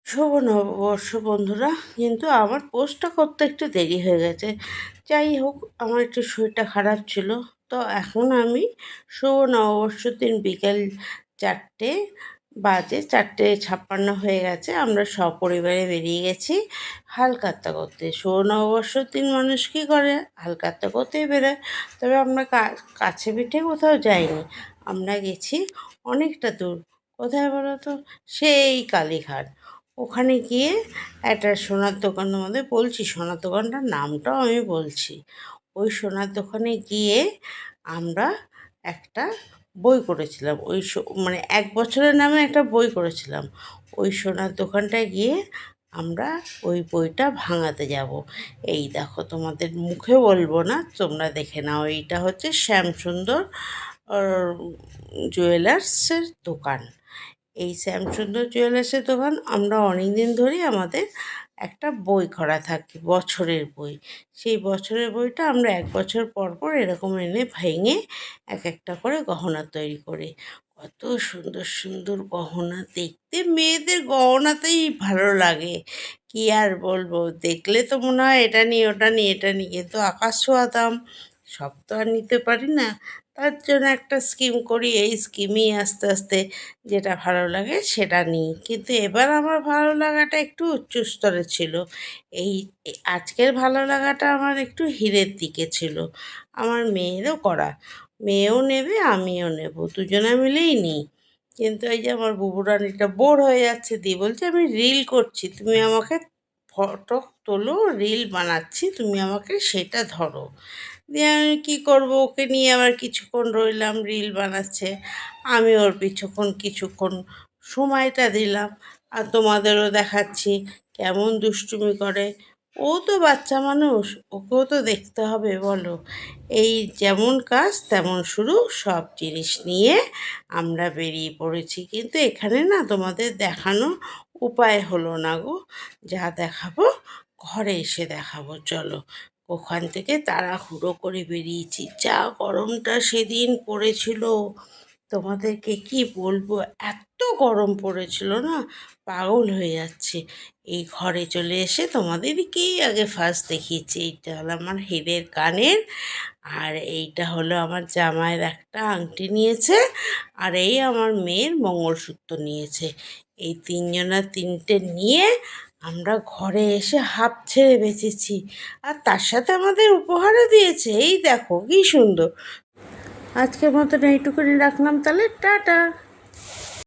শুভ নববর্ষ বন্ধুরা। কিন্তু আমার পোস্টটা করতে একটু দেরি হয়ে গেছে। যাই হোক, আমার একটু শরীরটা খারাপ ছিল। তো এখন আমি শুভ নববর্ষের দিন বিকেল 4টে বাজে, 4:56 হয়ে গেছে, আমরা সপরিবারে বেরিয়ে গেছি হালখাতা করতে। শুভ নববর্ষের দিন মানুষ কী করে? হালখাতা করতেই বেরোয়। তবে আমরা কাছে পিঠে কোথাও যাইনি, আমরা গেছি অনেকটা দূর। কোথায় বলো তো? সেই কালীঘাট। ওখানে গিয়ে একটা সোনার দোকানের মধ্যে, বলছি সোনার দোকানটার নামটাও আমি বলছি, ওই সোনার দোকানে গিয়ে আমরা একটা বই করেছিলাম। মানে 1 বছরের নামে একটা বই করেছিলাম। ওই সোনার দোকানটায় গিয়ে আমরা ওই বইটা ভাঙাতে যাব। এই দেখো, তোমাদের মুখে বলবো না, তোমরা দেখে নাও। এইটা হচ্ছে শ্যামসুন্দর জুয়েলার্সের দোকান। এই শ্যামসুন্দর জুয়েলার্সের দোকান, আমরা অনেক দিন ধরেই আমাদের একটা বই করা থাকে, বছরের বই। সেই বছরের বইটা আমরা 1 বছর পর পর এরকম এনে ভেঙে এক একটা করে গহনা তৈরি করি। কত সুন্দর সুন্দর গহনা! দেখতে মেয়েদের গহনাতেই ভালো লাগে। কি আর বলবো, দেখলে তো মনে হয় এটা নিই, ওটা নিই, এটা নিই, কিন্তু আকাশ ছোঁয়া দাম। সব তো আর নিতে পারি না। তার জন্য একটা স্কিম করি, এই স্কিমেই আস্তে আস্তে যেটা ভালো লাগে সেটা নিই। কিন্তু এবার আমার ভালো লাগাটা একটু উচ্চ স্তরে ছিল। এই আজকের ভালো লাগাটা আমার একটু হীরের দিকে ছিল। আমার মেয়েরও করা, মেয়েও নেবে, আমিও নেব, দুজনে মিলেই নিই। কিন্তু এই যে আমার বুবুরানিটা বোর হয়ে যাচ্ছে, দিয়ে বলছে আমি রিল করছি, তুমি আমাকে ফটো তোলো, রিল বানাচ্ছি, তুমি আমাকে সেটা ধরো। দিয়ে আমি কী করবো, ওকে নিয়ে আবার কিছুক্ষণ রইলাম, রিল বানাচ্ছে, আমি ওর কিছুক্ষণ সময়টা দিলাম। আর তোমাদেরও দেখাচ্ছি কেমন দুষ্টুমি করে। ও তো বাচ্চা মানুষ, ওকেও তো দেখতে হবে বলো। এই যেমন কাজ তেমন শুরু, সব জিনিস নিয়ে আমরা বেরিয়ে পড়েছি। কিন্তু এখানে না তোমাদের দেখানো উপায় হলো না গো। যা দেখাবো ঘরে এসে দেখাবো, চলো। ওখান থেকে তাড়াহুড়ো করে বেরিয়েছি, যা গরমটা সেদিন পড়েছিল তোমাদেরকে কি বলবো, এত গরম পড়েছিল না, পাগল হয়ে যাচ্ছে। এই ঘরে চলে এসে তোমাদেরকেই আগে ফার্স্ট দেখিয়েছি। এইটা হলো আমার হীরের কানের, আর এইটা হলো আমার জামাইয়ের একটা আংটি নিয়েছে, আর এই আমার মেয়ের মঙ্গলসূত্র নিয়েছে। এই তিনজনা তিনটে নিয়ে আমরা ঘরে এসে হাঁপ ছেড়ে বেঁচেছি। আর তার সাথে আমাদের উপহারও দিয়েছে, এই দেখো কি সুন্দর। আজকের মতন এইটুকুনি রাখলাম, তাহলে টাটা।